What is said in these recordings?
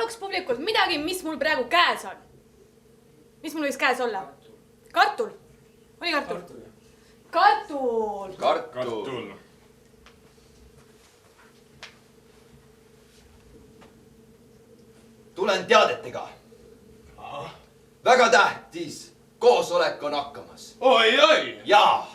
paluks publikult midagi, mis mul praegu käes on. Mis mul võiks käes olla? Kartul. Oli kartul? Kartul. Kartul. Tulen teadetega. Väga tähtis. Koosolek on hakkamas. Oi! Jaa.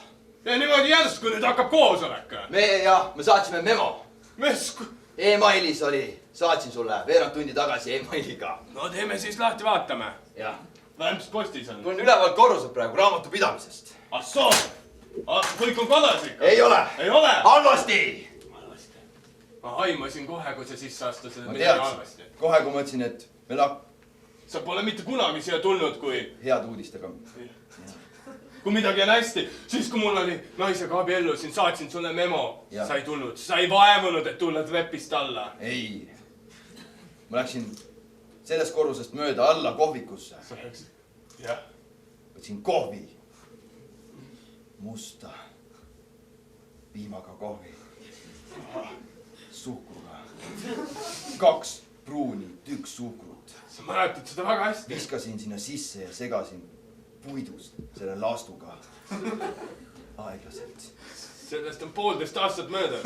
Ja niimoodi järsku nüüd hakkab koosolek. Me saatsime memo. Mis? E-mailis oli. Saatsin sulle veerand tundi tagasi e-mailiga. No teeme siis lahti vaatame. Jah. Vähemaks postis on. Tulen ülevalt korruselt praegu raamatupidamisest. Soo! Kõik on kodas ikka? Ei ole. Ei ole? Halvasti! Ma haimasin kohe, kui see sisse astus. Ma teadsin. Kohe, kui mõtlesin, et meil sa pole mitte kunagi siia tulnud, kui... Head uudistega. Kui midagi on hästi, siis kui mul oli naisega abiellusin, saatsin sulle memo. Sa ei tulnud. Sa ei vaevunud, et tulla trepist alla. Ei. Ma läksin sellest korrusest mööda alla kohvikusse. Sa läksid? Jah. Võtsin kohvi. Musta. Piimaga kohvi. Suhkruga. 2 pruuni, 1 suhkrut. Sa mäletad seda väga hästi. Viskasin sinna sisse ja segasin puidust selle laastuga. Aeglaselt. Sellest on 1,5 aastat mööda.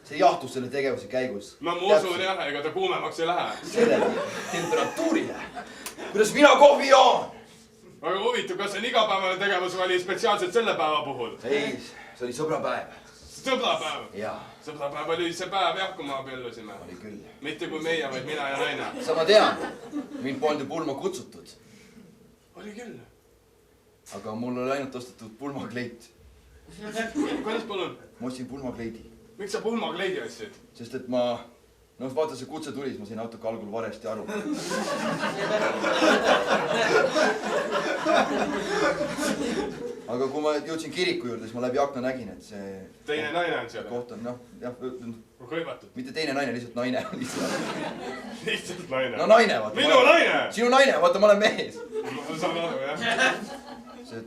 See jahtus selle tegevuse käigus. Ma usun jah, ega ta kuumemaks ei lähe. Sellele temperatuurile. Kuidas mina kohvi joon? Väga huvitav, kas see on igapäevane tegevus või oli spetsiaalselt selle päeva puhul? Ei, see oli sõbrapäev. Sõbrapäev? Jaa. Sõbrapäev oli see päev jah, kui me abiellusime. Oli küll. Mitte kui meie, vaid mina ja naine. Sa ma tean. Mind polnud ju pulma kutsutud. Oli küll. Aga mul oli ainult ostetud pulmakleit. Kuidas palun? Ma ostsin pulmakleidi. Miks sa pulmakleidi ostsid? Sest et ma... No vaata see kutse tuli, siis ma sain natuke algul varesti aru. Aga kui ma jõudsin kiriku juurde, siis ma läbi akna nägin, et see... Teine naine on seal? Koht on, noh, jah... Hõivatud? Mitte teine naine, lihtsalt naine. Lihtsalt naine? No naine, vaata. Minu naine? Sinu naine, vaata, ma olen mees. Ma saan aru, jah.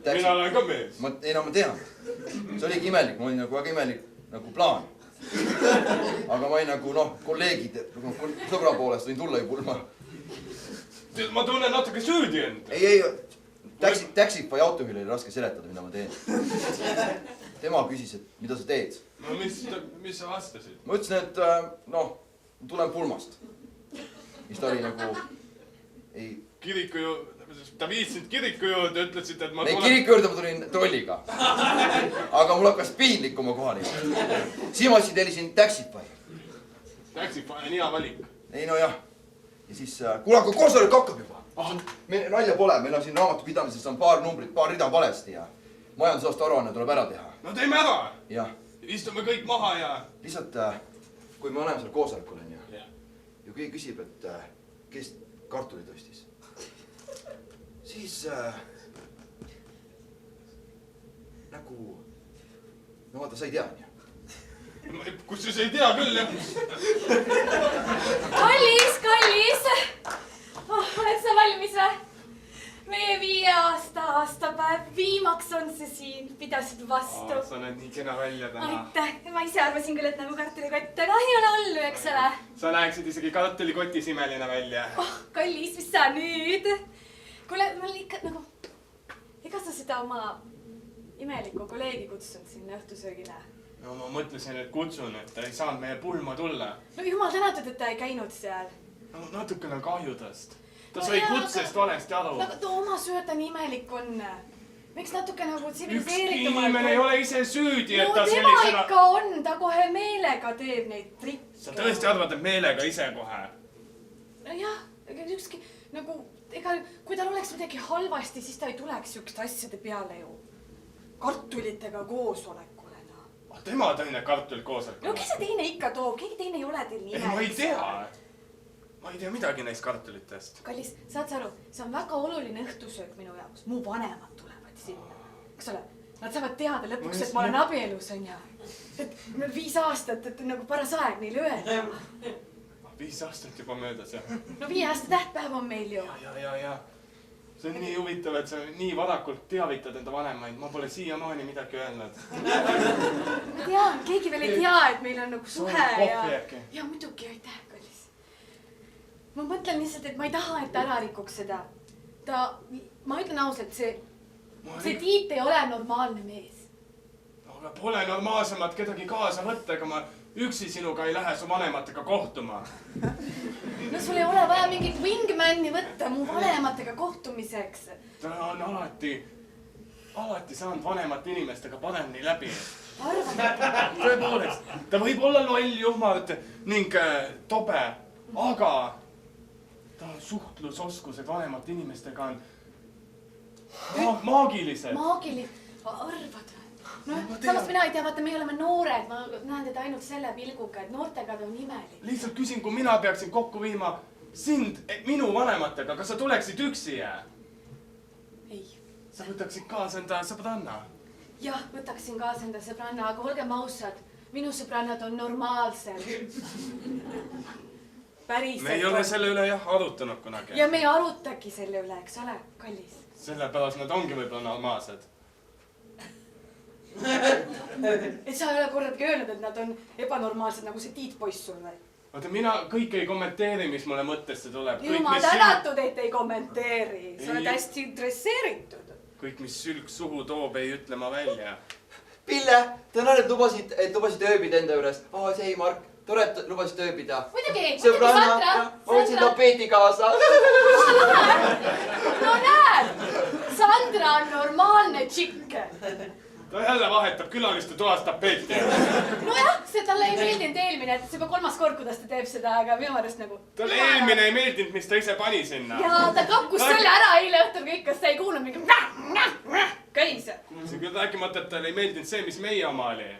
Mina olen ka mees. Ei, no ma tean. See oligi imelik, ma olin nagu väga imelik nagu plaan. Aga ma olin nagu, noh, kolleegid, sõbra poolest võin tulla ju pulma. Ma tunnen natuke süüdi end. Ei, Taxify autojuhil oli raske seletada, mida ma teen. Tema küsis, et mida sa teed. No mis sa vastasid? Ma ütlesin, et noh, tulen pulmast. Mis ta oli nagu... Kiriku ju... Ta viitsinud kiriku juurde, ütlesid, et ma tulen... Kiriku juurde ma tulin trolliga. Aga mul hakkas piinlikuma kohal. Siis ma telisin Taxify. Taxify on hea valik. Ei, no jah. Ja siis... Kuule, aga koosolek hakkab juba. Nalja pole, meil on siin raamatupidamises on paar numbrit, paar rida valesti ja majandusaasta aruanne tuleb ära teha. No teeme ära! Jah. Istume kõik maha ja... Lihtsalt, kui me oleme seal koosolekul on ja keegi küsib, et kes kartuli tõstis, siis nagu... No vaata, sa ei tea, on ju? Kus sa ei tea küll, jah? Kallis! Oled sa valmis või? Meie 5 aasta aastapäev, viimaks on see siin, pidasid vastu. Sa näed nii kena välja täna. Aitäh, ma ise arvasin küll, et nagu kartulikott, aga ei ole hullu, eks ole. Sa näeksid isegi kartulikotis imeline välja. Kallis, mis sa nüüd? Kuule, mul ikka nagu... Ega sa seda oma imeliku kolleegi kutsunud sinna õhtusöögile? No ma mõtlesin, et kutsun, et ta ei saanud meie pulma tulla. No jumal tänatud, et ta ei käinud seal. No natukene kahju tast. Ta sai kutsest valesti aru. Aga too oma sööta nii imelik on. Miks natuke nagu tsiviliseeritumalt... Ükski inimene ei ole ise süüdi, et ta sellisena... No tema ikka on, ta kohe meelega teeb neid trikke. Sa tõesti arvad, et meelega ise kohe? Jah, ükski nagu... Ega kui tal oleks midagi halvasti, siis ta ei tuleks sükste asjade peale ju. Kartulitega koosolekule, no. Tema tõi need kartulit koosolekule? No kes see teine ikka toob? Keegi teine ei ole teil nii imelik. Ma ei tea. Ma ei tea midagi neist kartulitest. Kallis, saad sa aru, see on väga oluline õhtusöök minu jaoks. Mu vanemad tulevad sinna. Kas ole, nad saavad teada lõpuks, et ma olen abielus, on ja. Et 5 aastat, et nagu paras aeg neile öelda. 5 aastat juba möödas, jah. No 5 aasta tähtpäev on meil ju. Ja. See on nii huvitav, et sa nii varakult teavitad enda vanemaid. Ma pole siiamaani midagi öelnud. Ma tean, keegi veel ei tea, et meil on nagu suhe ja... Kohvi äkki? Ja muidugi, aitäh, kallis. ma mõtlen lihtsalt, et ma ei taha, et ta ära rikuks seda. Ma ütlen ausalt, see Tiit ei ole normaalne mees. Aga pole normaalsemat kedagi kaasa võtta, ega ma üksi sinuga ei lähe su vanematega kohtuma. No sul ei ole vaja mingit wingman'i võtta mu vanematega kohtumiseks. Ta on alati saanud vanemate inimestega paremini läbi. Tõepoolest, ta võib olla loll, juhmard ning tobe, aga ta suhtlusoskused vanemate inimestega on maagilised. Arvad? Samas mina ei tea, vaata, me oleme noored, ma näen teda ainult selle pilguga, et noortega ta on imelik. Lihtsalt küsin, kui mina peaksin kokku viima sind minu vanematega, kas sa tuleksid üksi jää? Ei. Sa võtaksid kaasa enda sõbranna? Jah, võtaksin kaasa enda sõbranna, aga olgem ausad, minu sõbrannad on normaalsed. Päriselt. Me ei ole selle üle jah arutanud kunagi. Ja me ei arutagi selle üle, eks ole, kallis. Sellepärast nad ongi võib-olla normaalsed. Et sa ei ole kordagi öelnud, et nad on ebanormaalsed nagu see Tiit poiss sul või? Vaata, mina kõik ei kommenteeri, mis mulle mõttesse tuleb. Jumal tänatud, et ei kommenteeri. Sa oled hästi dresseeritud. Kõik, mis sülg suhu toob, ei ütle ma välja. Pille, tänan, et lubasid ööbida enda juures. See ei, Mark, tore, et lubasid ööbida. Muidugi, Sandra. Ma võtsin tapeedi kaasa. No näed, Sandra on normaalne tšikk. Ta jälle vahetab külaliste toas tapeeti. Nojah, see talle ei meeldinud eelmine, et see juba 3. kord, kuidas ta teeb seda, aga minu arust nagu... Talle eelmine ei meeldinud, mis ta ise pani sinna. Ja ta kakkus selle ära eile õhtul kõik, kas ta ei kuulnud mingi... Käis. See küll rääkimata, et talle ei meeldinud see, mis meie oma oli.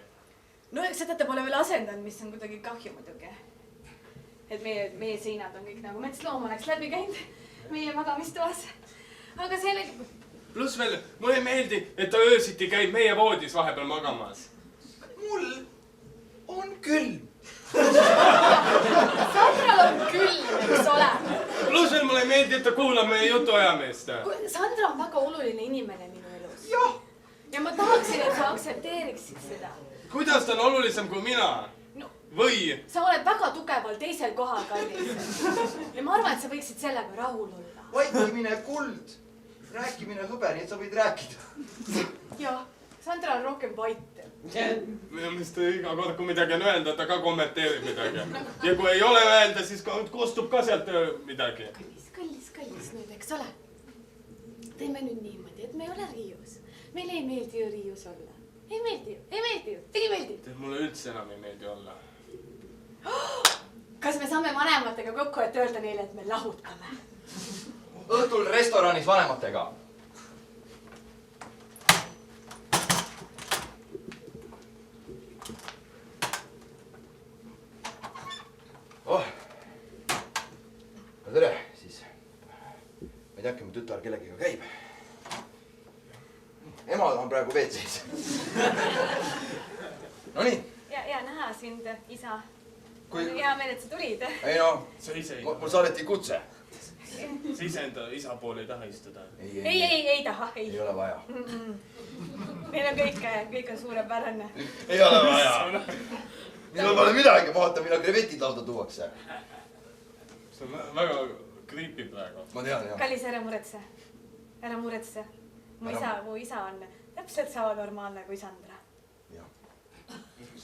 No eks seda ta pole veel asendanud, mis on kuidagi kahju muidugi. Et meie seinad on kõik nagu metsloom oleks läbi käinud meie magamistoas. Aga sellegi... Pluss veel, mulle ei meeldi, et ta öösiti käib meie voodis vahepeal magamas. Mul on külm. Sandral on külm, eks ole. Pluss veel mulle ei meeldi, et ta kuulab meie jutuajamist. Sandra on väga oluline inimene minu elus. Jah. Ja ma tahaksin, et sa aktsepteeriksid seda. Kuidas ta on olulisem kui mina? Või? Sa oled väga tugeval teisel kohal, kallis. Ja ma arvan, et sa võiksid sellega rahul olla. Vaikimine kuld. Rääkimine hõbe, nii et sa võid rääkida. Jah, Sandra on rohkem vait. Minu meelest iga kord, kui midagi on öelda, ta ka kommenteerib midagi. Ja kui ei ole öelda, siis kostub ka sealt midagi. Kallis nüüd, eks ole. Teeme nüüd niimoodi, et me ei ole Riius. Meile ei meeldi ju Riius olla. Ei meeldi ju. Tead, mulle üldse enam ei meeldi olla. Kas me saame vanematega kokku, et öelda neile, et me lahutame? Õhtul restoranis vanematega. No tere, siis. Ma ei tea, mu tütar kellegiga käib. Ema on praegu WC-s. No nii. Ja näha sind, isa. Hea meel, et sa tulid. Ei no, mul saadeti kutse. Sa ise enda isa poole ei taha istuda? Ei taha. Ei ole vaja. Meil on kõik on suurepärane. Ei ole vaja. Minul pole midagi, vaata, millal krevetid lauda tuuakse. See on väga creepy praegu. Ma tean, jah. Kallis, ära muretse. Mu isa on täpselt sama normaalne kui Sandra.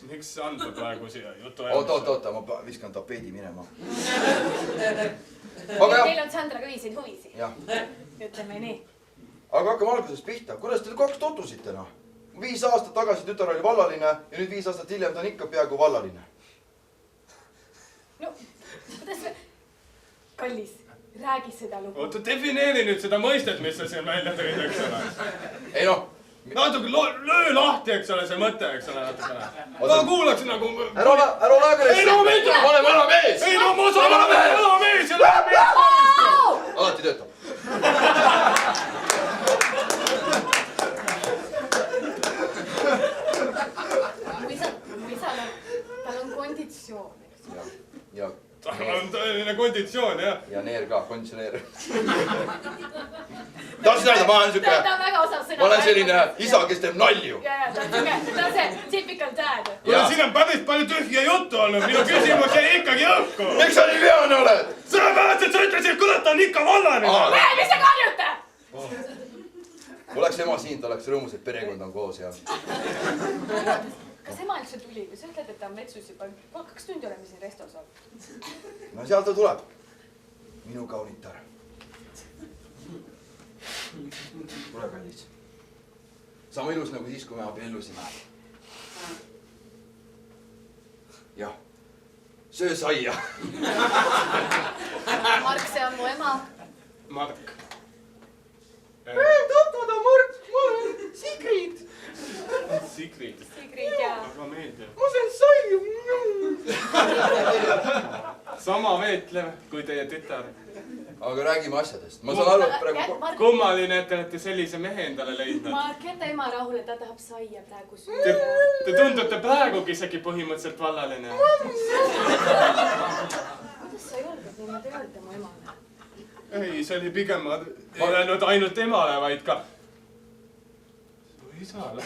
Miks Sandra praegu siia jutu Oota, ma viskan tapeedi minema. Neil on Sandraga ühiseid huvisi. Ütleme nii. Aga hakkame algusest pihta. Kuidas te 2 tutvusite, noh? 5 aastat tagasi tütar oli vallaline ja nüüd 5 aastat hiljem ta on ikka peaaegu vallaline. No, kuidas me... Kallis, räägi seda lugu. Oota, defineeri nüüd seda mõistet, mis sa siin välja tõid, eks ole. Ei noh. Natuke löö lahti, eks ole, see mõte, eks ole, natukene. Ma kuulaks nagu... Ära laegresse. Ei no, mida? Ma olen vana mees. Ei no, ma saan vana mees ja läheb mees. Alati töötab. Tal on konditsioon, eks ole. Ja. Tal on tõeline konditsioon, jah. Ja neer ka, konditsioneer. tahtsin öelda, ma olen siuke... Ta on väga osav sõna. Ma olen selline isa, kes teeb nalju. Ja, ta on see typical dad. Siin on päris palju tühja juttu olnud. Minu küsimus jäi ikkagi õhku. Miks sa nii veane oled? Sellepärast, et sa ütlesid, et kurat on ikka vallane. Mis te karjute? Oleks ema siin, ta oleks rõõmus, et perekond on koos ja... Kas ema üldse tuli? Kui sa ütled, et ta on vetsus juba 2 tundi oleme siin restos olnud. No seal ta tuleb. Minu kaunitar. Tule, kallis. Sama ilus nagu siis, kui me abiellusime. Jah. Söö saia. Mark, see on mu ema. Mark. Tutvada, Mark, ma olen Sigrid. Sigrid. Sigrid ja... Väga meeldiv. Ma söön saiu. Sama veetlev kui teie tütar. Aga räägime asjadest. Ma saan aru, et praegu... Kummaline, et te olete sellise mehe endale leidnud. Mark, jäta ema rahule, ta tahab saia praegu süüa. Te tundute praegugi isegi põhimõtteliselt vallaline. Kuidas sa julged niimoodi öelda mu emale? Ei, see oli pigem, ma ei öelnud ainult emale, vaid ka su isale.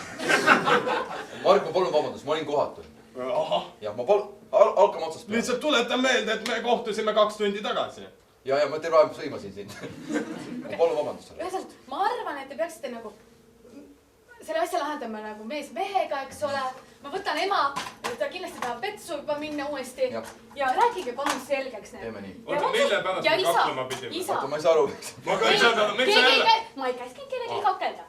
Mark, ma palun vabandust, ma olin kohatu. Ahah. Jah, ma palun, alkame otsast peale. Lihtsalt tuletan meelde, et me kohtusime 2 tundi tagasi. Ja ma terve aeg sõimasin sind. Ma palun vabandust. Üheselt, ma arvan, et te peaksite nagu selle asja lahendame nagu mees mehega, eks ole. Ma võtan ema, ta kindlasti tahab petsu juba minna uuesti. Ja rääkige palun selgeks need. Teeme nii. Oota, mille pärast me kaklema pidime? Oota, ma ei saa aru. Ma ka ei saa aru, miks sa jälle? Ma ei käskinud kellegi kakelda.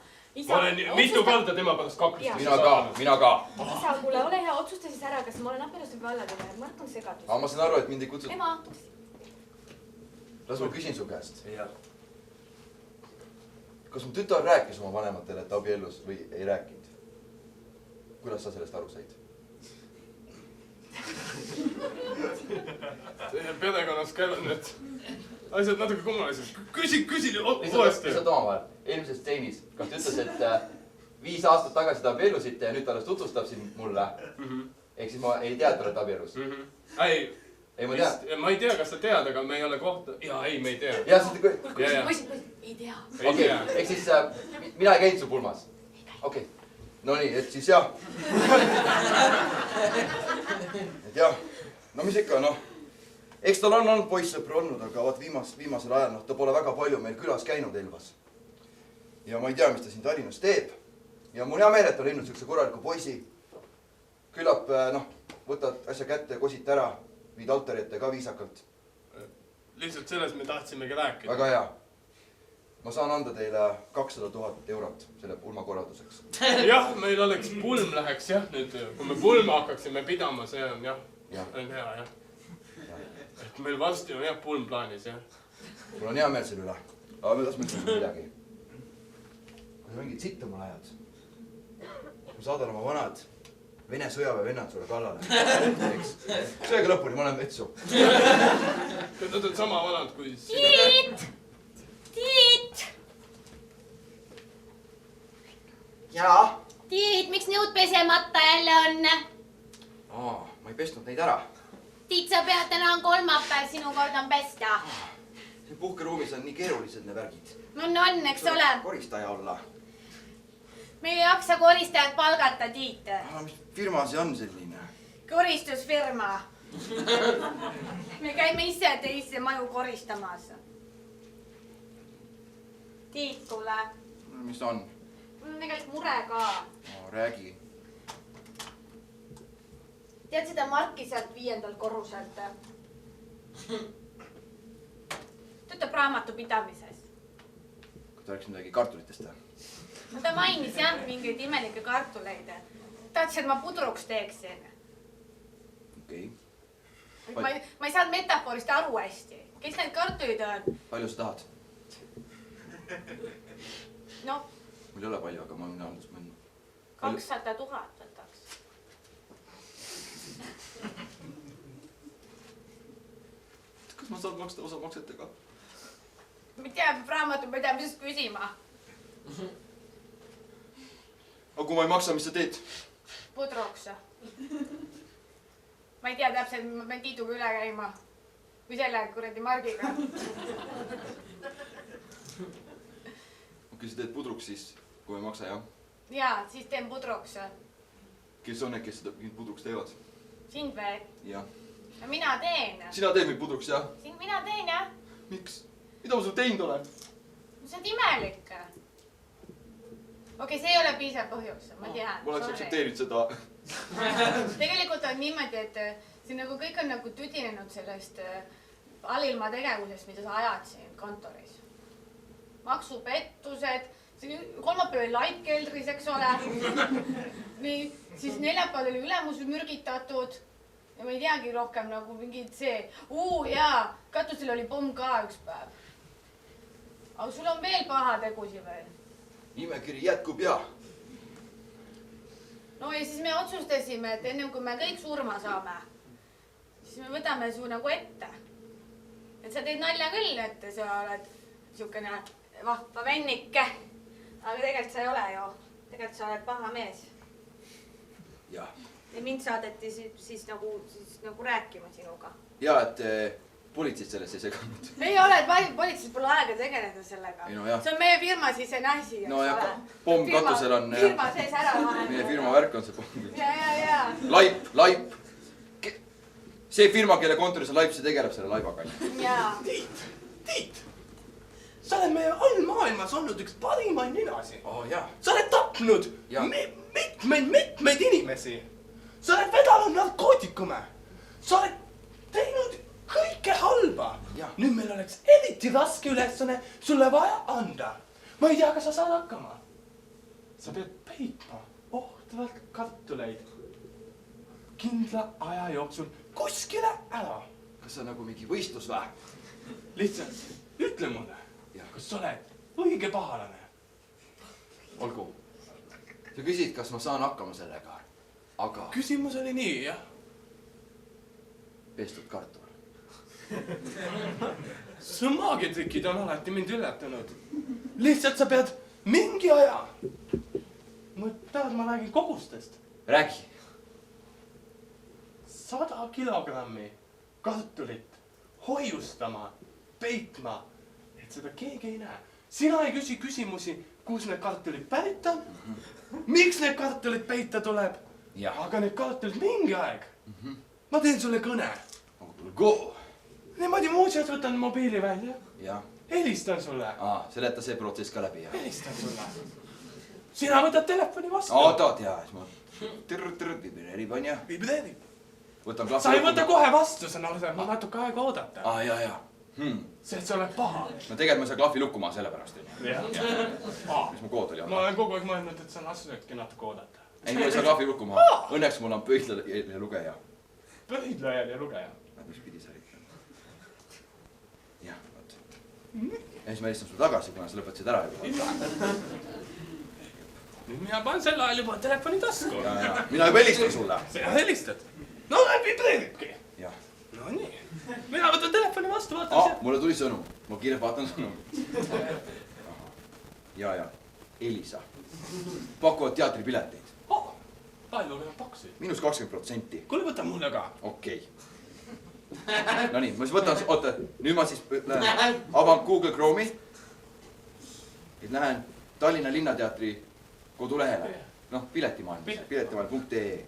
Ma olen mitu korda tema pärast kaklesid. Mina ka. Isa, kuule, ole hea, otsusta siis ära, kas ma olen abielus või vallaline. Mark on segadus. Aga ma saan aru, et mind ei kutsuta. Ema. Las ma küsin su käest. Kas mu tütar rääkis oma vanematele, et ta abiellus või ei rääkinud? Kuidas sa sellest aru said? Teie perekonnas käivad need asjad natuke kummalised. Küsi uuesti. Lihtsalt omavahel. Eelmises stseenis, kas ta ütles, et 5 aastat tagasi ta abiellusite ja nüüd ta alles tutvustab siin mulle? Ehk siis ma ei tea, et ta olete abiellus? Ei, ma tea. Ma ei tea, kas sa tead, aga me ei ole kohta. Jaa, ei, me ei tea. Jah, sest... Ei tea. Okei, ehk siis mina ei käinud su pulmas? Okei. No nii, et siis jah. Et jah, no mis ikka, noh. Eks tal on olnud poissõpru olnud, aga vaat viimasel ajal, noh, ta pole väga palju meil külas käinud Elvas. Ja ma ei tea, mis ta siin Tallinnas teeb. Ja mul hea meel, et ta leidnud siukse korraliku poisi. Küllap, noh, võtad asja kätte, kosit ära, viid altari ette ka viisakalt. Lihtsalt sellest me tahtsimegi rääkida. Väga hea. Ma saan anda teile 200 000 eurot selle pulma korralduseks. Jah, meil oleks pulm läheks jah nüüd. Kui me pulma hakkaksime pidama, see on jah. On hea jah. Et meil varsti on jah pulm plaanis jah. Mul on hea meel selle üle. Aga me tahtsime ütelda midagi. Kui sa mingid sitta mulle ajad, ma saadan oma vanad Vene sõjaväevennad sulle kallale. Sööge lõpuni, ma olen vetsu. Nad on sama vanad kui... Tiit! Jaa? Tiit, miks nõud pesemata jälle on? Ma ei pestnud neid ära. Tiit, sa pead, täna on kolmapäev, sinu kord on pesta. See puhkeruumis on nii keerulised need värgid. On, eks ole. Koristaja olla. Me ei jaksa koristajat palgata, Tiit. Mis firma see on selline? Koristusfirma. Me käime ise teise maju koristamas. Tiit, kuule. Mis on? Mul on tegelikult mure ka. Räägi. Tead seda Marki sealt 5. korruselt? Töötab raamatupidamises. Kui ta rääkis midagi kartulitest? No ta mainis jah mingeid imelikke kartuleid. Tahtsin, et ma pudruks teeksin. Okei. Ma ei saanud metafoorist aru hästi. Kes need kartulid on? Palju sa tahad? No. Mul ei ole palju, aga ma olen andus mõnda. 200 000 võtaks. Kas ma saan maksta osa maksetega? Ma ei tea, raamatupidamisest küsima. Aga kui ma ei maksa, mis sa teed? Pudruks. Ma ei tea täpselt, ma pean Tiiduga üle käima. Või selle kuradi Margiga. kui sa teed pudruks, siis kohe ei maksa, jah? Jaa, siis teen pudruks. Kes on need, kes seda pudruks teevad? Sind või? Jah. No mina teen. Sina teed mind pudruks, jah? Mina teen, jah. Miks? Mida ma sul teinud olen? See on imelik. Okei, see ei ole piisav põhjus, ma tean. Ma oleks aktsepteerinud seda. Tegelikult on niimoodi, et see nagu kõik on nagu tüdinenud sellest allilma tegevusest, mida sa ajad siin kontoris. Maksupettused, kolmapäev oli laip keldris, eks ole. Nii, siis neljapäeval oli ülemus mürgitatud ja ma ei teagi rohkem nagu mingid see. Jaa, katusel oli pomm ka üks päev. Aga sul on veel paha tegusi veel. Nimekiri jätkub, jah. No ja siis me otsustasime, et ennem kui me kõik surma saame, siis me võtame su nagu ette. Et sa teed nalja küll, et sa oled siukene vahva vennike. Aga tegelikult sa ei ole ju. Tegelikult sa oled paha mees. Jah. Ja mind saadeti siis nagu rääkima sinuga. Ja, et politseid sellest ei seganud. Ei ole, et politseis pole aega tegeleda sellega. See on meie firma sisene asi. No ja pomm katusel on... Firma sees ära vahendada. Meie firma värk on see pomm. Ja. Laip. See firma, kelle kontoris on laip, see tegeleb selle laibaga. Jaa. Tiit. Sa oled meie all maailmas olnud üks parimaid ninasi. Jah. Sa oled tapnud mitmeid inimesi. Sa oled vedanud narkootikume. Sa oled teinud kõike halba. Nüüd meil oleks eriti raske ülesanne sulle vaja anda. Ma ei tea, kas sa saad hakkama. Sa pead peitma ohtralt kartuleid kindla aja jooksul kuskile ära. Kas see on nagu mingi võistlus või? Lihtsalt ütle mulle, kas sa oled õige pahalane? Olgu. Sa küsid, kas ma saan hakkama sellega, aga... Küsimus oli nii, jah? Pestud kartul. Su maagiatrikid on alati mind üllatanud. Lihtsalt sa pead mingi aja. Tahad, ma räägin kogustest? Räägi. 100 kilogrammi kartulit hoiustama, peitma, et seda keegi ei näe. Sina ei küsi küsimusi, kus need kartulid pärit on, miks need kartulid peita tuleb, aga need kartulid mingi aeg. Ma teen sulle kõne. Go! Niimoodi muuseas võtan mobiili välja. Jah. Helistan sulle. Seleta see protsess ka läbi, jah. Helistan sulle. Sina võtad telefoni vastu. Ootad, jah. Vibreerib, on jah? Vibreerib. Sa ei võta kohe vastu, sa ma natuke aega oodata. Ja. See, et sa oled paha. No tegelikult ma ei saa klahvi lukku maa selle pärast. Mis mu kood oli? Ma olen kogu aeg mõelnud, et sa lasnudki natuke oodata. Ei, ma ei saa klahvi lukku maa. Õnneks mul on pöidla ja lugeja. Pöidla ja lugeja? Mis pidi sa ütlema? Jah, vaat. Ja siis ma helistan sulle tagasi, kuna sa lõpetasid ära juba. Nüüd mina panen sel ajal juba telefoni tasku. Mina juba helistan sulle. Sa helistad? No vibreeribki. Jah. No nii. Mina võtan telefoni vastu, vaatan siia. Mulle tuli sõnum. Ma kiirelt vaatan sõnum. Ja. Elisa. Pakuvad teatripileteid. Palju nad pakkusid? Minus 20%. Kuule, võta mulle ka. Okei. No nii, ma siis võtan, oota, nüüd ma siis lähen, avan Google Chrome'i. Lähen Tallinna Linnateatri kodulehele. Noh, piletimaailm.ee.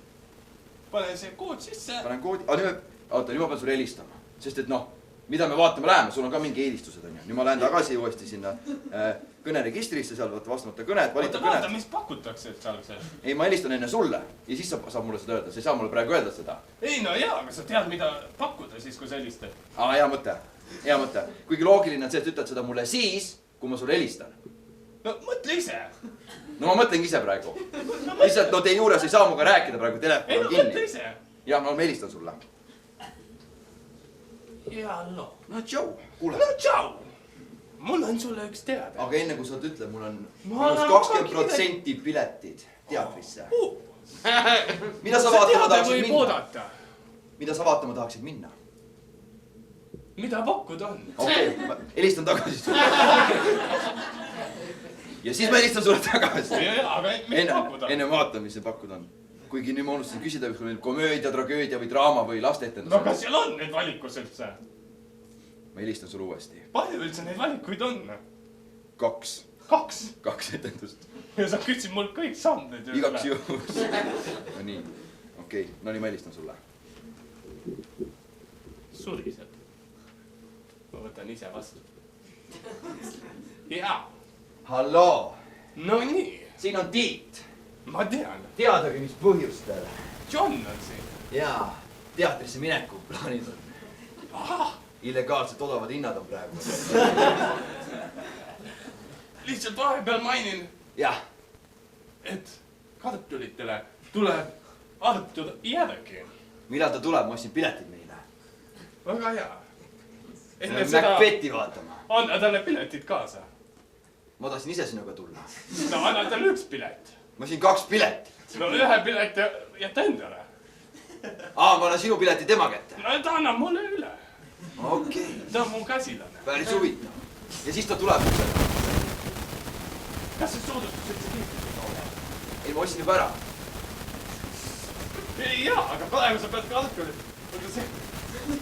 Panen see kood sisse. Panen koodi. Nüüd ma pean sulle helistama. Sest et noh, mida me vaatama läheme, sul on ka mingi eelistused, on ju. Nüüd ma lähen tagasi uuesti sinna kõneregistrisse, seal võtta vastamata kõned, valita kõned. Vaata, mis pakutakse seal. Ei, ma helistan enne sulle ja siis saab mulle seda öelda. Sa ei saa mulle praegu öelda seda. Ei, no jaa, aga sa tead, mida pakkuda siis, kui sa helistad. Hea mõte. Kuigi loogiline on see, et ütled seda mulle siis, kui ma sulle helistan. No mõtle ise. No ma mõtlengi ise praegu. Lihtsalt, no teie juures ei saa muga rääkida praegu, telefon on kinni. Ei, no mõtle ise. Jah, ma helistan sulle. Ja, no. No tšau, kuule. No tšau. Mul on sulle üks teada. Aga enne kui sa ütled, mul on 20% piletid teatrisse. Mida sa vaatama tahaksid minna? Mida sa vaatama tahaksid minna? Mida pakkuda on? Okei, ma helistan tagasi sulle. Ja siis ma helistan sulle tagasi. Aga mis pakkuda? Enne vaatan, mis see pakkuda on. Kuigi nüüd ma unustasin küsida, kas meil komöödia, tragöödia või draama või lasteetendus. No kas seal on need valikus üldse? Ma helistan sulle uuesti. Palju üldse neid valikuid on? 2. 2 etendust. Ja sa küsid mul kõik sanded üle. Igaks juhus. No nii, okei. No nii, ma helistan sulle. Surised. Ma võtan ise vastu. Jaa. Halloo. No nii. Siin on Tiit. Ma tean. Teadagi, mis põhjustel. John on siin. Jaa, teatrisse mineku plaanid on. Ahah. Illegaalselt odavad hinnad on praegu. Lihtsalt vahepeal mainin, Jah. et kartulitele tuleb Artur järgi. Millal ta tuleb, ma ostsin piletid meile. Väga hea. Enne Macbethi vaatama. Anna talle piletid kaasa. Ma tahtsin ise sinuga tulla. No anna talle 1 pilet. Ma siin 2 piletit. No 1 pilet jäta endale. Ma annan sinu pileti tema kätte. No ta annab mulle üle. Okei. Ta on mu käsilane. Päris huvitav. Ja siis ta tuleb üldse. Kas see soodustus üldse kiitis ei ole? Ei, ma ostsin juba ära. Jaa, aga praegu sa pead kartulit. Aga see...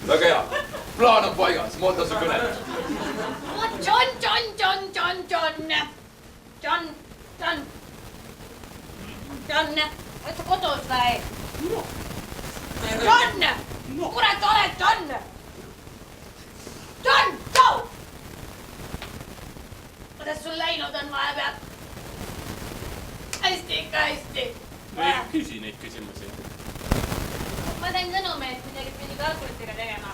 Väga hea. Plaan on paigas. Ma ootan su kõnet. John, oled sa kodus või? John! Kurat oled, John! John, go! Kuidas sul läinud on vahepeal? Hästi ikka hästi. Ei küsi neid küsimusi. Ma sain sõnumi, et midagi pidi kalkulitiga tegema.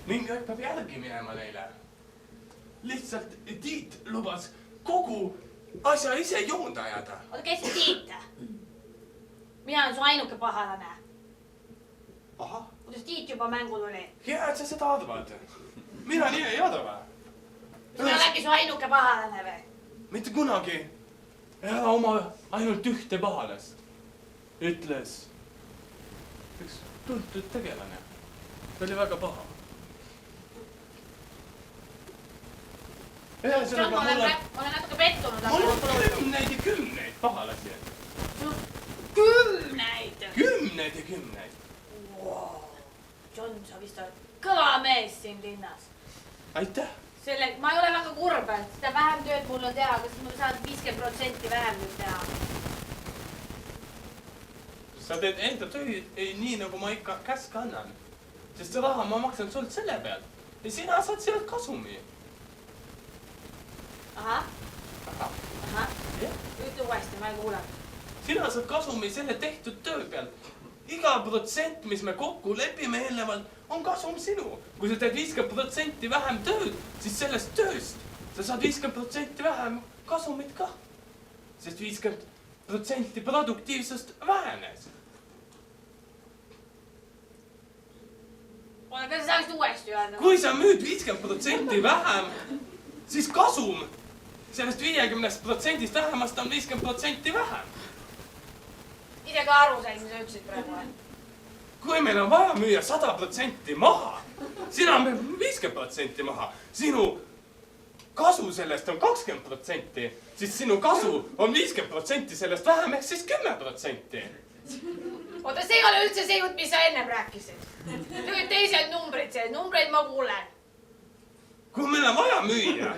Mingi aeg peab järgi minema neile. Lihtsalt Tiit lubas kogu asja ise joonda ajada. Oota, kes see Tiit? Mina olen su ainuke pahalane. Ahah. Kuidas Tiit juba mängu tuli? Hea, et sa seda arvad. Mina nii ei arva. Mina olen äkki su ainuke pahalane või? Mitte kunagi. Ära oma ainult ühte pahalast. Ütles üks tuntud tegelane. Ta oli väga paha. John, ma olen natuke pettunud. Mul on kümneid ja kümneid pahalasi. Kümneid? Kümneid ja kümneid. Wow. John, sa vist oled kõva mees siin linnas. Aitäh. Ma ei ole väga kurb, et seda vähem tööd mul on teha, kas ma saan 50% vähem nüüd teha? Sa teed enda tööd nii, nagu ma ikka käske annan. Sest see raha ma maksan sult selle peal. Ja sina saad sealt kasumi. Ahah. Ütle uuesti, ma ei kuule. Sina saad kasumi selle tehtud töö peal. Iga protsent, mis me kokku lepime eelnevalt, on kasum sinu. Kui sa teed 50% vähem tööd, siis sellest tööst sa saad 50% vähem kasumit ka. Sest 50% produktiivsust vähenes. Oota, kas sa saaksid uuesti öelda? Kui sa müüd 50% vähem, siis kasum sellest 50% vähemast on 50% vähem. Ise ka aru sain, mis sa ütlesid praegu. Kui meil on vaja müüa 100% maha, sina müüb 50% maha, sinu kasu sellest on 20%, siis sinu kasu on 50% sellest vähem ehk siis 10%. Oota, see ei ole üldse see jutt, mis sa ennem rääkisid. Need olid teised numbrid, see numbreid ma kuulen. Kui meil on vaja müüa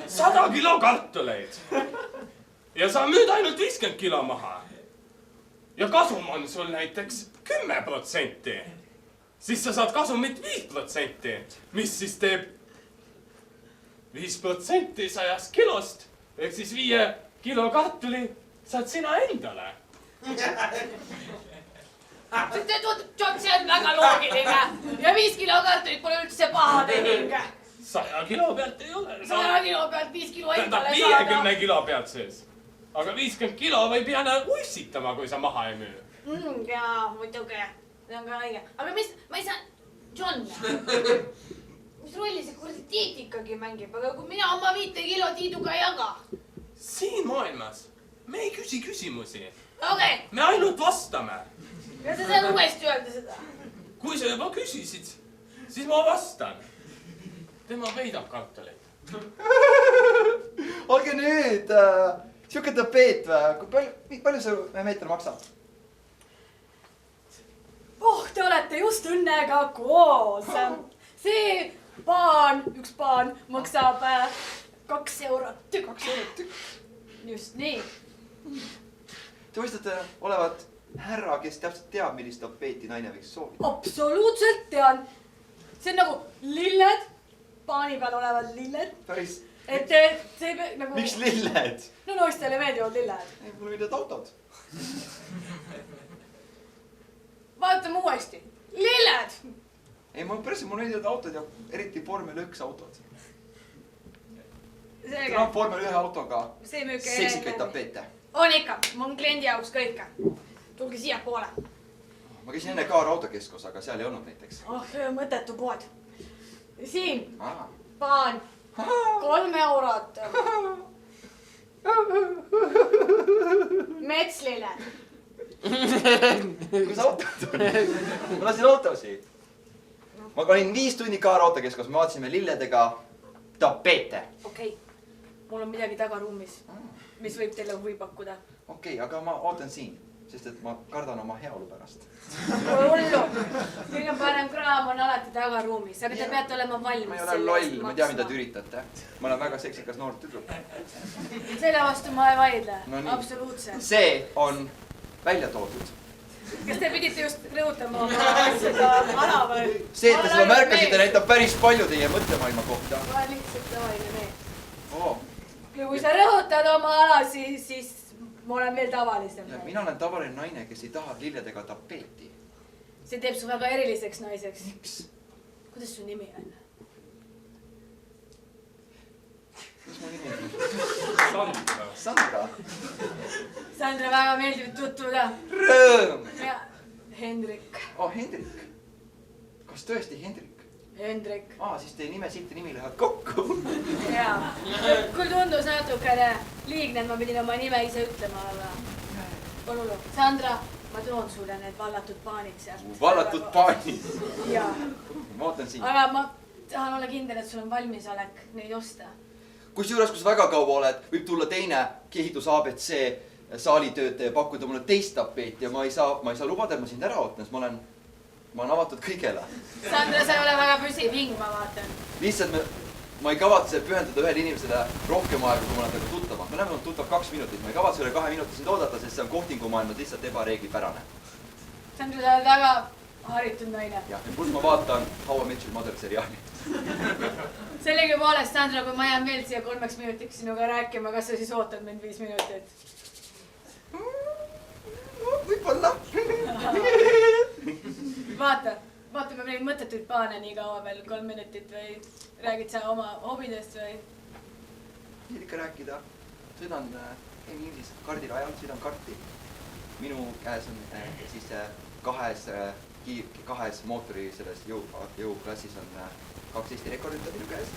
100 kilo kartuleid ja sa müüd ainult 50 kilo maha ja kasum on sul näiteks 10%, siis sa saad kasumit 5%, mis siis teeb 5% 100 kilost ehk siis 5 kilo kartuli saad sina endale. See on väga loogiline ja 5 kilo kartulit pole üldse paha tehing. 100 kilo pealt ei ole. 100 kilo pealt 5 kilo endale saada. 50 kilo pealt sees. Aga 50 kilo võib jääda uissitama, kui sa maha ei müü. Jaa, muidugi. See on ka õige. Aga mis, ma ei saa... John, mis rolli see kuradi Tiit ikkagi mängib? Aga kui mina oma 5 kilo Tiiduga ei jaga? Siin maailmas me ei küsi küsimusi. Okei. Me ainult vastame. Ja sa saad uuesti öelda seda. Kui sa juba küsisid, siis ma vastan. Tema peidab kartuleid. Olge nüüd, siuke tapeet või? Kui palju see meeter maksab? Oh, te olete just õnnega koos. See üks paan maksab 2 eurot tükk. 2 eurot tükk. just nii. Te mõistate olevat härra, kes täpselt teab, millist tapeeti naine võiks soovida. Absoluutselt tean. See on nagu lilled, paani peal olevad lilled. Päris. Et see nagu... Miks lilled? No naistele meeldivad lilled. Ei, mulle meeldivad autod. Vaatame uuesti. Lilled! Ei, mulle meeldivad autod ja eriti Formel 1 autod. Täna on Formel 1 autoga seksikaid tapeete. On ikka, ma on kliendi jaoks kõike. Tulge siia poole. Ma käisin enne Kaar autokeskos, aga seal ei olnud näiteks. Mõttetu pood. Siin, paan, 3 eurot. Metslilled. Kus autod on? Ma lasin autosi. Ma olin 5 tundi Kaar autokeskos, me vaatasime lilledega tapeete. Okei, mul on midagi tagaruumis, mis võib teile huvi pakkuda. Okei, aga ma ootan siin, sest et ma kardan oma heaolu pärast. Hullu, kõige parem kraam on alati tagaruumis, aga te peate olema valmis. Ma ei ole loll, ma tean, mida te üritate. Ma olen väga seksikas noor tüdruk. Selle vastu ma ei vaidle, No nii. absoluutselt. See on välja toodud. Kas te pidite just rõhutama seda ala või? See, et te seda märkasite, näitab päris palju teie mõttemaailma kohta. Ma olen lihtsalt tavaline mees. Oh. Ja kui sa rõhutad oma ala, siis ma olen veel tavalisem. Ja mina olen tavaline naine, kes ei taha lilledega tapeeti. See teeb su väga eriliseks naiseks. Miks? Kuidas su nimi on? Mis mu nimi on? Sandra. Sandra, väga meeldib tutvuda. Rõõm! Ja Hendrik. Oh, Hendrik. Kas tõesti Hendrik? Hendrik. Siis teie nime siit ja nimi lähevad kokku. Jaa. Küll tundus natukene liigne, et ma pidin oma nime ise ütlema, aga polulu. Sandra, ma toon sulle need vallatud paanid sealt. Vallatud paanid. Jaa. Ma ootan siin. Aga ma tahan olla kindel, et sul on valmisolek neid osta. Kusjuures, kus väga kaua oled, võib tulla teine ehitus ABC saalitöötaja ja pakkuda mulle teist tapeeti ja ma ei saa lubada, et ma sind ära ootan, sest ma olen avatud kõigele. Sandra, sa ei ole väga püsiv hing, ma vaatan. Lihtsalt ma ei kavatse pühendada ühele inimesele rohkem aega, kui ma olen temaga tuttava. Me oleme olnud tuttav 2 minutit, ma ei kavatse üle 2 minuti sind oodata, sest see on kohtingumaailmas lihtsalt ebareeglipärane. Sandra, sa oled väga haritud naine. Jah, ja pluss ma vaatan How I Met Your Mother seriaali. Sellegipoolest, Sandra, kui ma jään veel siia 3 minutiks sinuga rääkima, kas sa siis ootad mind 5 minutit? Võib-olla. Vaatame neid mõttetuid paane nii kaua veel 3 minutit või räägid sa oma hobidest või? Nüüd ikka rääkida. Sõidan Inglis kardirajal, sõidan karti. Minu käes on siis kahes mootori selles jõuklassis on 2 Eesti rekordit minu käes.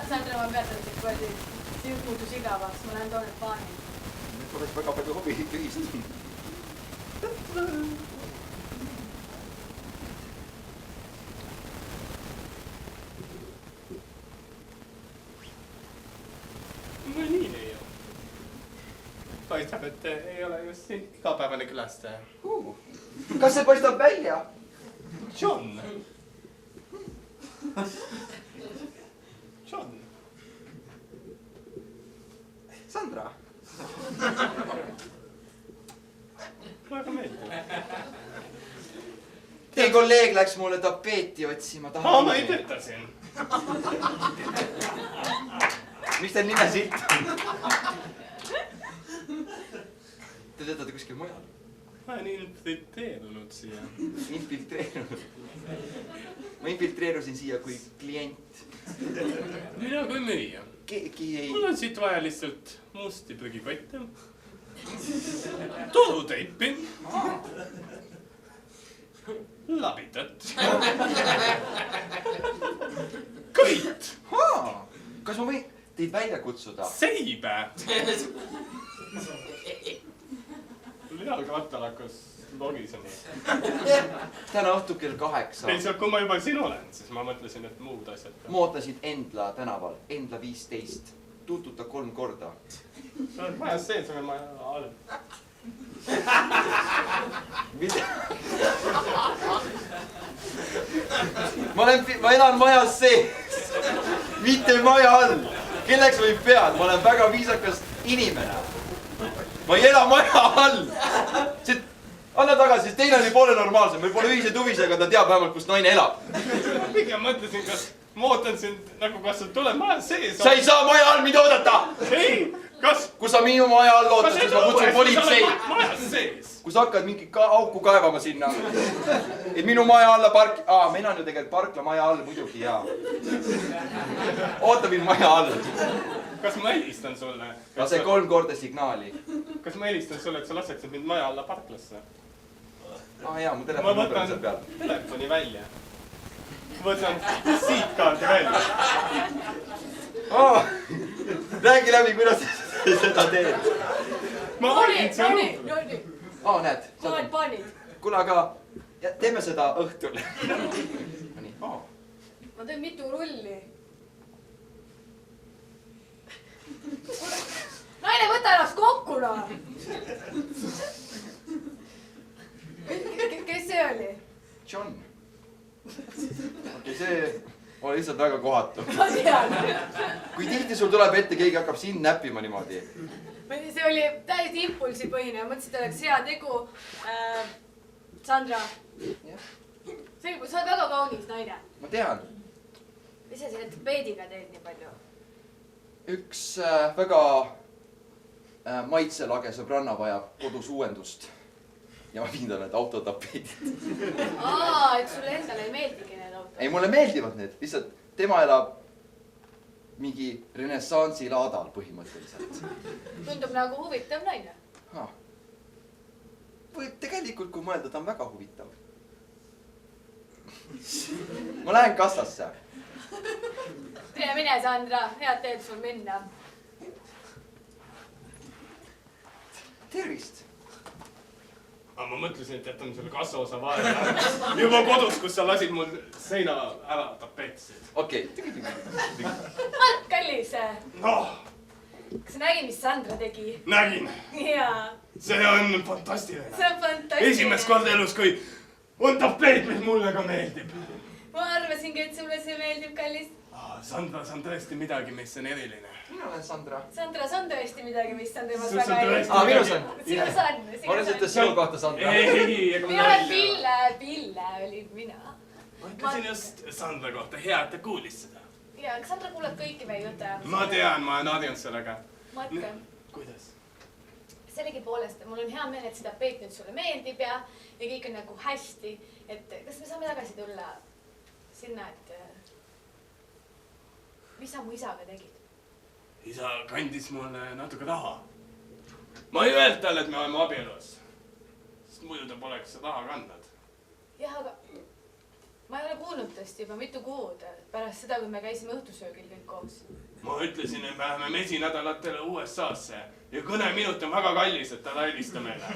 Sandra, ma peatan siit koodi. Siin muutus igavaks, ma lähen toon need paanid. Nüüd oleks väga palju hobi ühist. No nii ei ole. Paistab, et ei ole just siin igapäevane külastaja. Kas see paistab välja? John. John. Sandra. Väga meeldib. Teie kolleeg läks mulle tapeeti otsima. Ma ei tööta siin. Mis teil nime siit on? Te töötate kuskil mujal? Ma olen infiltreerunud siia. Infiltreerunud? Ma infiltreerusin siia kui klient. Mina kui müüja. Keegi ei... Mul on siit vaja lihtsalt musti prügikotte. Turuteipi. Labidat. Kõit. Kas ma võin teid välja kutsuda? Seibe. Mul jalgrattal hakkas logisema. Täna õhtul kell 8. Lihtsalt kui ma juba siin olen, siis ma mõtlesin, et muud asjad. Ma ootasin Endla tänaval. Endla 15. Tututa 3 korda. Sa oled majas sees või ma olen? Mida? Ma elan majas sees. mitte maja all. Kelleks võib pead? Ma olen väga viisakas inimene. Ma ei ela maja all. Anna tagasi, sest teine oli poole normaalsem. Meil pole ühiseid huvisid, aga ta teab vähemalt, kus naine elab. Pigem mõtlesin, kas ma ootan sind nagu, kas sa tuled maja sees. Sa ei saa maja all mind oodata! Ei, kas... Kui sa minu maja all ootad, siis ma kutsun politsei. Majas sees. Kui sa hakkad mingi auku kaevama sinna. Et minu maja alla meil on ju tegelikult parkla maja all muidugi, jaa. Oota mind maja all. Kas ma helistan sulle? Lase 3 korda signaali. Kas ma helistan sulle, et sa laseksid mind maja alla parklasse? Jaa, mu telefoni number on seal peal. Telefoni välja. Võtan siitkaardi välja. Räägi läbi, kuidas seda teed. Ma olin see Nonii. Näed. Panid. Kuule, aga teeme seda õhtul. Ma teen mitu rulli. Naine, võta ennast kokku, noh! Kes see oli? John. Okei, see oli lihtsalt väga kohatu. Ma tean. Kui tihti sul tuleb ette, keegi hakkab sind näppima niimoodi? See oli täiesti impulsipõhine. Mõtlesin, et oleks hea tegu. Sandra. Sa oled väga kaunis naine. Ma tean. Mis sa selle tapeediga teed nii palju? Üks väga maitselage sõbranna vajab kodus uuendust. Ja ma viin talle need autotapeedid. Et sulle endale ei meeldigi need autod? Ei, mulle meeldivad need. Lihtsalt tema elab mingi renessansi laadal põhimõtteliselt. Tundub nagu huvitav naine. Võib tegelikult, kui mõelda, ta on väga huvitav. Ma lähen kassasse. Mine, Sandra. Head teed sul minna. Tervist. Ma mõtlesin, et jätan selle kassaosa vahele. Juba kodus, kus sa lasid mul seina ära tapeetsid. Okei. Kallis. Noh, Kas sa nägid, mis Sandra tegi? nägin. Jaa. See on fantastiline. See on fantastiline. Esimest korda elus, kui on tapeet, mis mulle ka meeldib. Ma arvasingi, et sulle see meeldib, kallis. Sandra, see on tõesti midagi, mis on eriline. Mina olen Sandra. Sandra, see on tõesti midagi, mis on temas See on väga tõesti- eriline. Minus on. Sinus on. Ma olen ütles sinu kohta, Sandra. Ei, ega Mina olen Pille olin mina. Ma ütlesin just Sandra kohta, hea, et ta kuulis seda. Ja, Sandra kuulab kõiki meie jutte. Ma tean, ma olen harjunud sellega. Ma ütlen. Kuidas? Sellegipoolest, mul on hea meel, et seda peet nüüd sulle meeldib ja kõik on nagu hästi. Et kas me saame tagasi tulla sinna, et mis sa mu isaga tegid? Isa kandis mulle natuke raha. Ma ei öelnud talle, et me oleme abielus. Sest muidu ta poleks seda raha kandnud. Jah, aga ma ei ole kuulnud tõesti juba mitu kuud pärast seda, kui me käisime õhtusöögil kõik koos. Ma ütlesin, et me läheme mesinädalatele USA-sse ja kõneminut on väga kallis, et ta ei helista meile.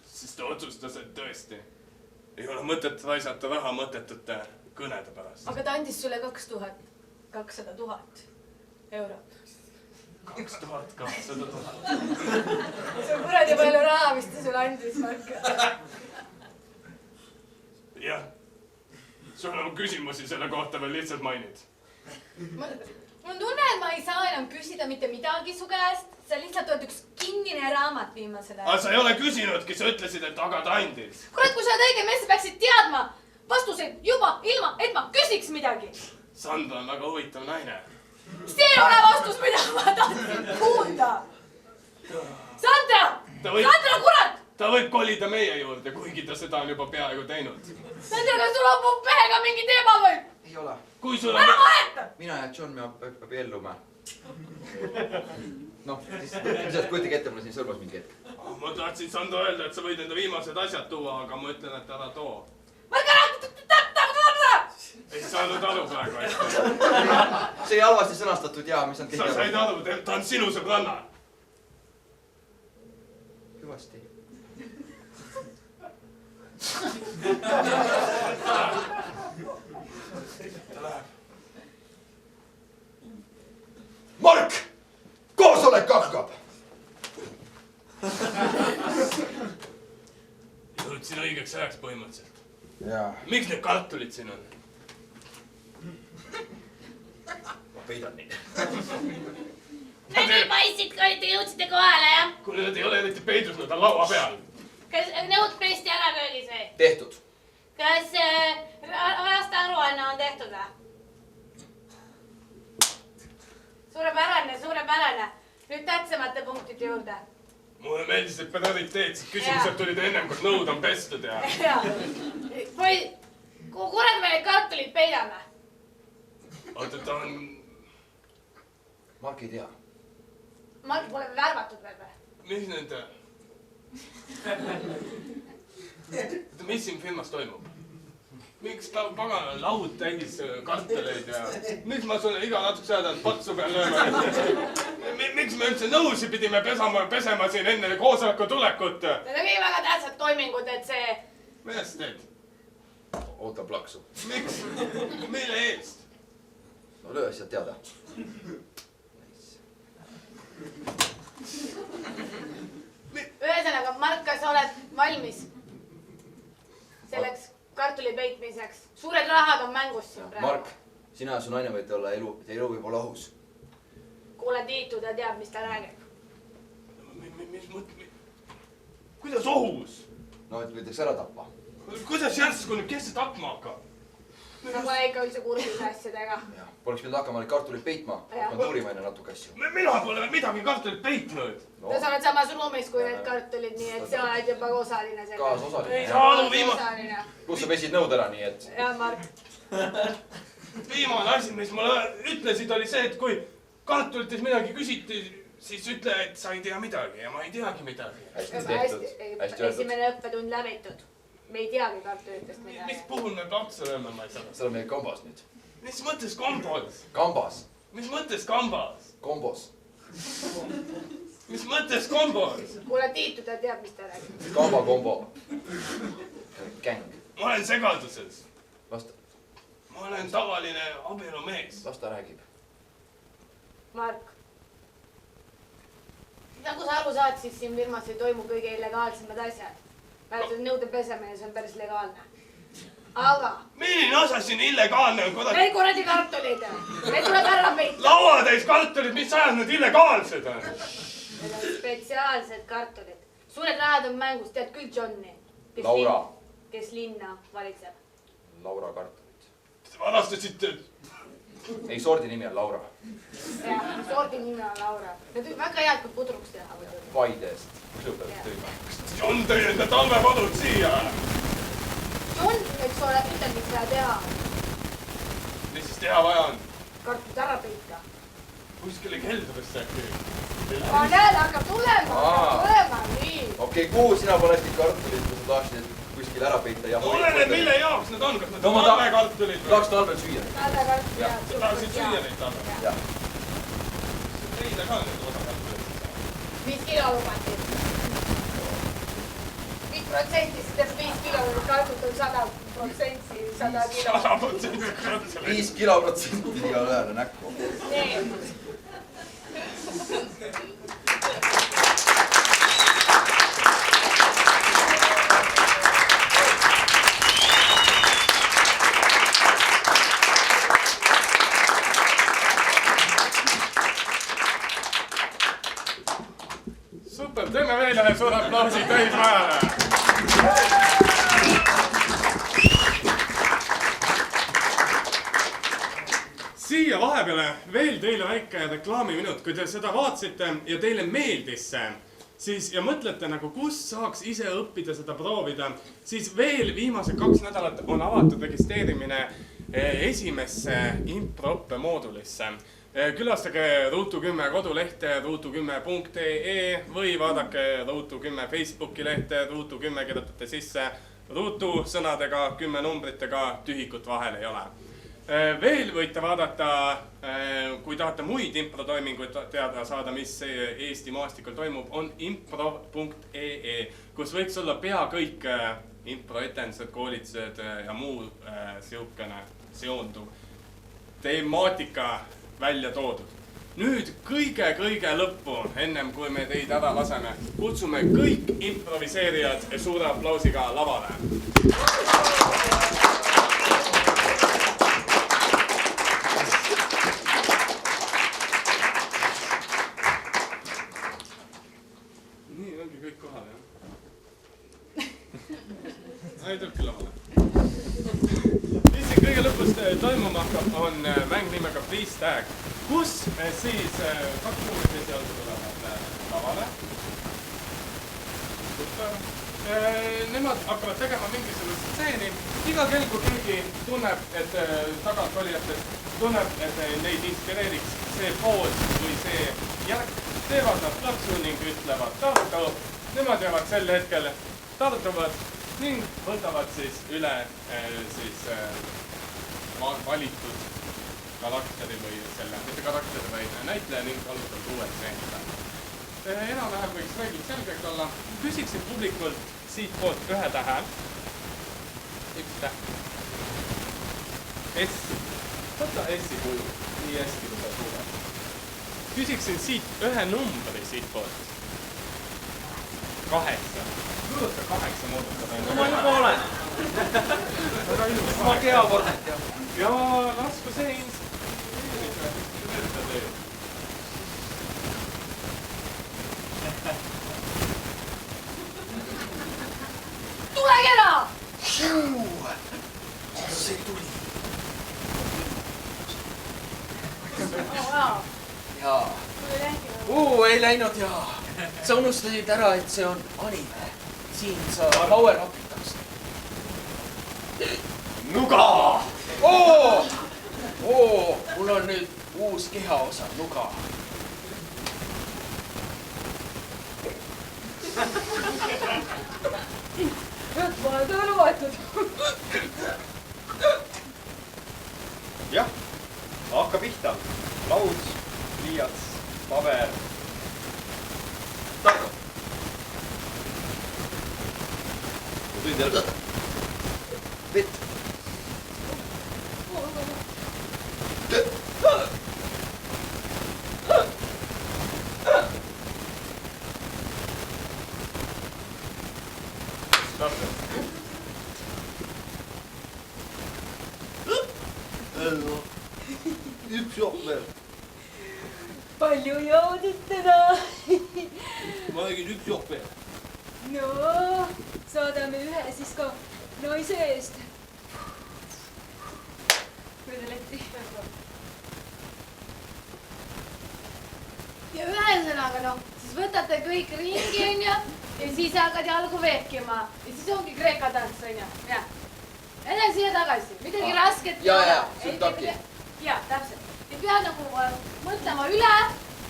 Siis ta otsustas, et tõesti ei ole mõtet raisata raha mõttetute kõnede pärast. Aga ta andis sulle 200 000 eurot. 2200 000. See on kuradi palju raha, mis ta sulle andis, Mark. Jah. Sul on küsimusi selle kohta veel lihtsalt mainid. Mul on tunne, et ma ei saa enam küsida mitte midagi su käest. Sa lihtsalt oled üks kinnine raamat viimasel ajal. Aga sa ei ole küsinudki, sa ütlesid, et aga ta andis. Kurat, kui sa oled õige mees, sa peaksid teadma vastuseid juba ilma, et ma küsiks midagi. Sandra on väga huvitav naine. See ei ole vastus, mida ma tahtsin kuulda. Sandra! Sandra, kurat! Ta võib kolida meie juurde, kuigi ta seda on juba peaaegu teinud. Sandra, kas sul on mu mehega mingi teema või? Ei ole. Kui sul Ära on... valeta! Mina ja John me abiellume. Noh, siis kujutage ette, mulle siin sõrmus mingi hetk. Ma tahtsin Sandra öelda, et sa võid enda viimased asjad tuua, aga ma ütlen, et ära too. Ei saanud aru praegu hästi. See oli halvasti sõnastatud ja mis on Sa said aru, ta on sinu sõbranna. Hüvasti. Mark! Koosolek hakkab! Jõudsin õigeks ajaks põhimõtteliselt. Jaa. Miks need kartulid siin on? ma peidan neid. Need ei paistsid, kui te jõudsite kohale, jah? Kuule, nad ei ole eriti peidus, nad on laua peal. Kas nõud presti ära köögis või? Tehtud. Kas aasta aruanne on tehtud või? Suurepärane. Nüüd tähtsamate punktide juurde. Mulle meeldis, et prioriteetsed küsimused tulid ennem, kui nõud on pestud ja... Kuhu kurat me need kartulid peidame? Oota, ta on... Mark ei tea. Mark pole värvatud veel või? Mis nende... Mis siin firmas toimub? Miks pagana laud täis karteleid ja... Miks ma sulle iga natukese ajal patsu peal lööma? Miks me üldse nõusi pidime pesema siin enne koosoleku tulekut? Need on kõik väga tähtsad toimingud, et see... Mida sa teed? Ootan plaksu. Miks? Mille eest? No löö asjad teada. Ühesõnaga, Mark, kas oled valmis selleks kartuli peitmiseks? Suured rahad on mängus siin praegu. Mark, sina ja su naine võite olla elu võib olla ohus. Kuule, Tiitu, ta teab, mis ta räägib. Mis mõte? Kuidas ohus? No, et võidaks ära tappa. Kuidas järsku nüüd, kes see tapma hakkab? Ma pole ikka üldse kursis asjadega. Poleks pidanud hakkama neid kartuleid peitma. Hakkan tuurima enne natuke asju. Mina pole veel midagi kartulit peitnud. Sa oled samas ruumis kui need kartulid, nii et sa oled juba osaline selles. Kaasosaline. Ei saa aru viimane. Kus sa pesid nõud ära, nii et... Jah, Mark. Viimane asi, mis mulle ütlesid, oli see, et kui kartulites midagi küsiti, siis ütle, et sa ei tea midagi ja ma ei teagi midagi. Hästi tehtud. Hästi öeldud. Esimene õppetund läbitud. Me ei teagi kartulitest midagi. Mis puhul me platsa lööme, ma ei saa. Seal on meil kambas nüüd. Mis mõttes kambas? Kambas. Mis mõttes kambas? Kombos. Mis mõttes kombos? Kuule, Tiitu, ta teab, mis ta räägib. Kamba kombo. Gäng. Ma olen segaduses. Las Ma olen tavaline abielumees. ta räägib. Mark. Nagu sa aru saad, siis siin firmas ei toimu kõige illegaalsemad asjad. Vähemalt nõude pesemine, see on päris legaalne. Aga... Milline osa siin illegaalne on? Need kuradi kartulid. Need tuleb ära peita. Lauatäis kartulid, mis ajal need illegaalsed on? Need on spetsiaalsed kartulid. Suured rahad on mängus, tead küll Johnny. Laura. Kes linna valitseb. Laura kartulid. Te varastasite... Ei, sordi nimi on Laura. Jah, sordi nimi on Laura. Need on väga head, kui pudruks teha. Paidest. Kõigepealt tõime. John tõi enda talvepodud siia. John, eks ole, ütled, mis vaja teha. Mis siis teha vaja on? Kartulid ära peita. Kuskile keldrisse äkki. Aga näed, hakkab tulema, nii. Okei, kuhu sina paneksid kartulid, kui sa tahaksid kuskil ära peita ja... Oleneb, mille jaoks need on, kas need on talvekartulid või? Tahaks talvel süüa. Talvekartulid, jah. Sa tahaksid süüa neid talvel? Jah. Leida ka need osakartulid. 5 kilo lubati. 5% sest 5 kilo kartult on 100%, 100 kilo. 100% kartulid. 5 kiloprotsenti igale ühele näkku. Nii. Super, teeme veel ühe suure aplausi täismajale. Siia vahepeale veel teile väike reklaamiminut, kui te seda vaatasite ja teile meeldis see, siis ja mõtlete nagu, kus saaks ise õppida seda proovida, siis veel viimased 2 nädalat on avatud registreerimine esimesse improõppe moodulisse. Külastage Ruutu10 kodulehte ruutu10.ee või vaadake Ruutu10 Facebooki lehte, Ruutu10 kirjutate sisse Ruutu sõnadega, 10 numbritega, tühikut vahel ei ole. Veel võite vaadata, kui tahate muid improtoiminguid teada saada, mis Eesti maastikul toimub, on impro.ee, kus võiks olla pea kõik improetendused, koolitused ja muu siukene seonduv temaatika välja toodud. Nüüd kõige lõppu, ennem kui me teid ära laseme, kutsume kõik improviseerijad suure aplausiga lavale. tükk lavale. Mis siin kõige lõpus toimuma hakkab, on mäng nimega Freeze Tag, kus siis kaks numbrit esialgu tulevad lavale. Nemad hakkavad tegema mingisugust stseeni. Iga kell, kui keegi tunneb, et tagantolijatest tunneb, et neid inspireeriks see poos või see järg, teevad nad plaksu ning ütlevad tardu. Nemad jäävad sel hetkel tarduvad ning võtavad siis üle valitud karakteri või selle, mitte karakteri, vaid näitleja ning alustavad uued stseenid. Enam-vähem võiks reeglid selgeks olla. Küsiksin publikult siit poolt ühe tähe. Üks täht. S. Võta S-i kuju. Nii hästi, kui sa suudad. Küsiksin siit ühe numbri siit poolt. 8. Kuuluta 8 moodutab. No ma juba olen. Ma kehakordet jah. Ja lasku see inspireerida. Tulege ära! See tuli. Jaa. Ei läinud jaa. Sa unustasid ära, et see on anime. Siin sa power upitakse. Nuga! Mul on nüüd uus kehaosa, nuga. Vahel tööle võetud. Jah, hakka pihta. Laud, pliiats, paber. Tarko. Ma tõin teile vett. Üks jook veel. Palju joodid täna. Ma tegin üks jook veel. No, saadame ühe siis ka naise eest. Mööda letti. Ja ühesõnaga noh, siis võtate kõik ringi onju ja siis hakkad jalgu vehkima ja siis ongi kreeka tants onju. Ja edasi ja tagasi, midagi rasket ei ole. Süntaki. Ja, täpselt. Ei pea nagu mõtlema üle,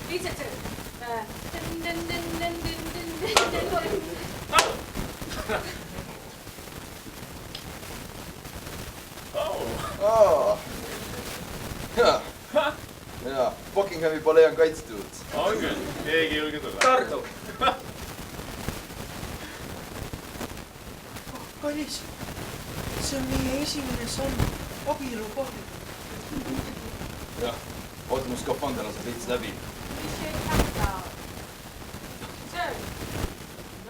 lihtsalt see. Jaa, Buckinghami palee on kaitstud. On küll, keegi ei julge tulla. Tartu. Kallis, see on meie esimene samm abielu kohal. Jah, oota mu skafander laseb veits läbi.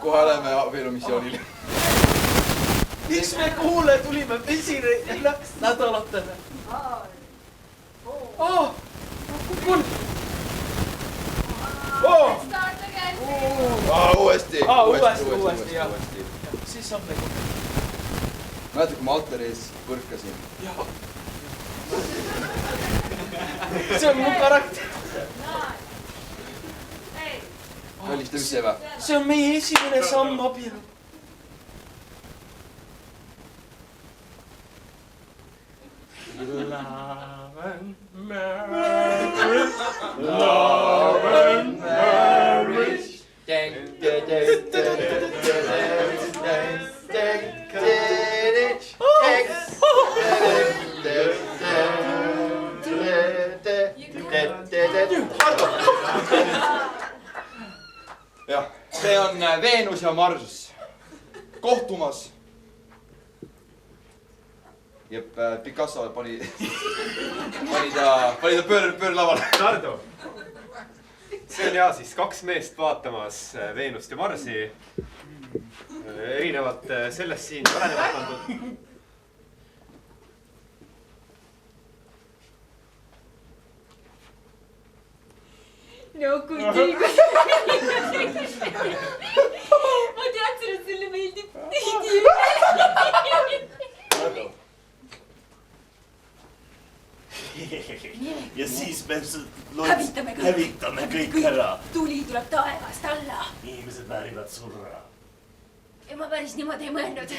Kohe läheme abielumissioonile. Miks me kuule tulime pesireid nädalatele? Kukun. Start again. Uuesti, jah. Siis saab nagu. Mäletad, kui ma altari ees põrkasin? Jaa. See on mu karakter. Kallista ise või? See on meie esimene samm abielu. Love and marriage. Love and marriage. jah, see on Veenus ja Marss kohtumas. Jep, Picasso pani ta pöörlavale. Tardu. See on siis 2 meest vaatamas Veenust ja Marsi. Erinevad sellest siin olenevad pandud. No kui tiigus. Ma teadsin, et sulle meeldib. ja siis me hävitame kõik ära. Tuli tuleb taevast alla. Inimesed väärivad surra. Ja ma päris niimoodi ei mõelnud.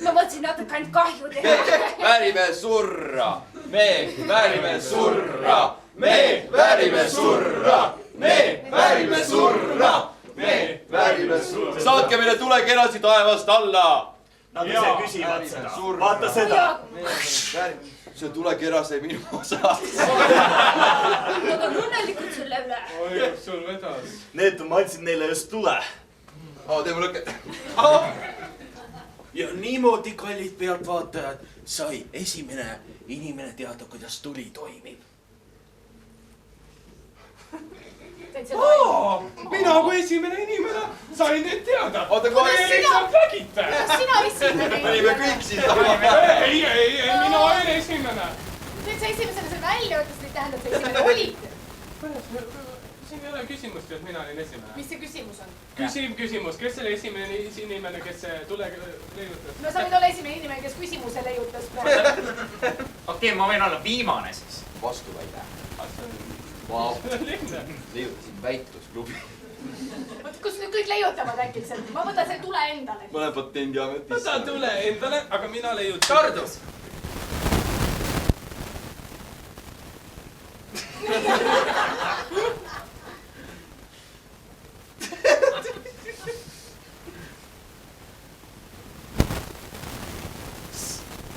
Ma mõtlesin natuke ainult kahju teha. väärime surra, me väärime surra, me väärime surra, me väärime surra, me väärime surra. saatke meile tulekerasi taevast alla. Nad ise küsivad seda. Vaata seda. see tulekeras ei minu osa. Nad on õnnelikud selle üle. oi, sul vedas. Need, ma andsin neile just tule. teeme lõket. ja niimoodi, kallid pealtvaatajad, sai esimene inimene teada, kuidas tuli toimib. mina kui esimene inimene sain need teada. oota, kohe lihtsalt räägite. Sina esimene. me olime kõik siin. ei, mina olin esimene. Nüüd sa esimesena selle välja ütlesid, et tähendab, sa esimene olid. siin ei ole küsimust, et mina olin esimene. Mis see küsimus on? küsimus, kes oli esimene inimene, kes tule leiutas? No sa võid olla esimene inimene, kes küsimuse leiutas praegu. Okei, ma võin olla viimane siis. vastuväide. Wow. leiutasin väitlusklubi. Oot, kus nüüd kõik leiutavad äkitselt? Ma võtan selle tule endale. ma olen patendiametis. võta tule endale, aga mina leiutasin. Tardu.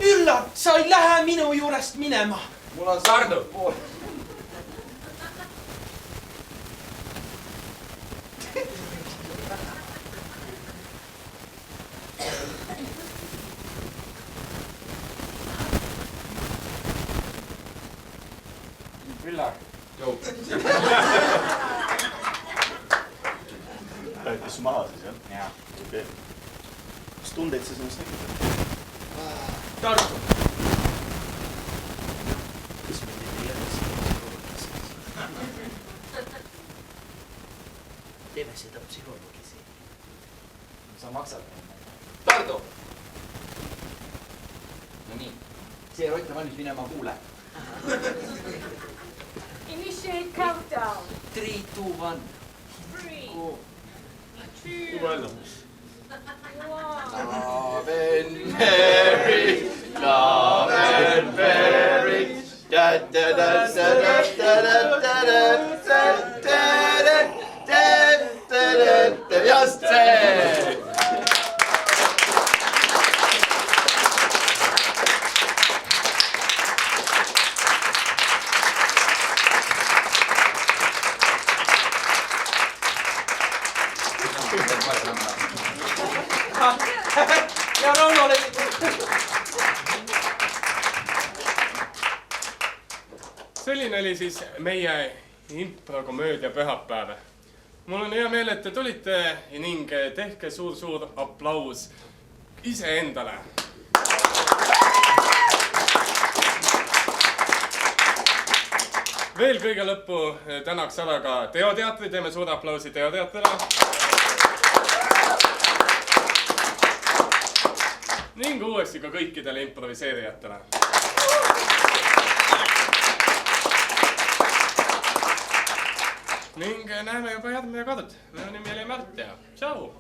Üllar, sa ei lähe minu juurest minema. mul on Tardu. Üllar. Võeti su maha siis, jah? Jaa. Okei. Mis tundeid sa sinust tekitab? Tartu. Kas me ei tea, teeme seda psühholoogisi. Sa maksad. Tardu. no nii, see rott on valmis minema kuule. Initiate countdown. 3, 2, 1. 3, 2, Palju. 1. Love and Mary, love and Mary. Da da da da da da da da. Just see. ja Rauno oli. selline oli siis meie improkomöödia pühapäev. mul on hea meel, et te tulite ning tehke suur-suur aplaus iseendale. veel kõige lõppu tänaks ära ka Teoteatri, teeme suure aplausi Teoteatrile. ning uuesti ka kõikidele improviseerijatele. ning näeme juba järgmine kord. minu nimi oli Märt ja tšau!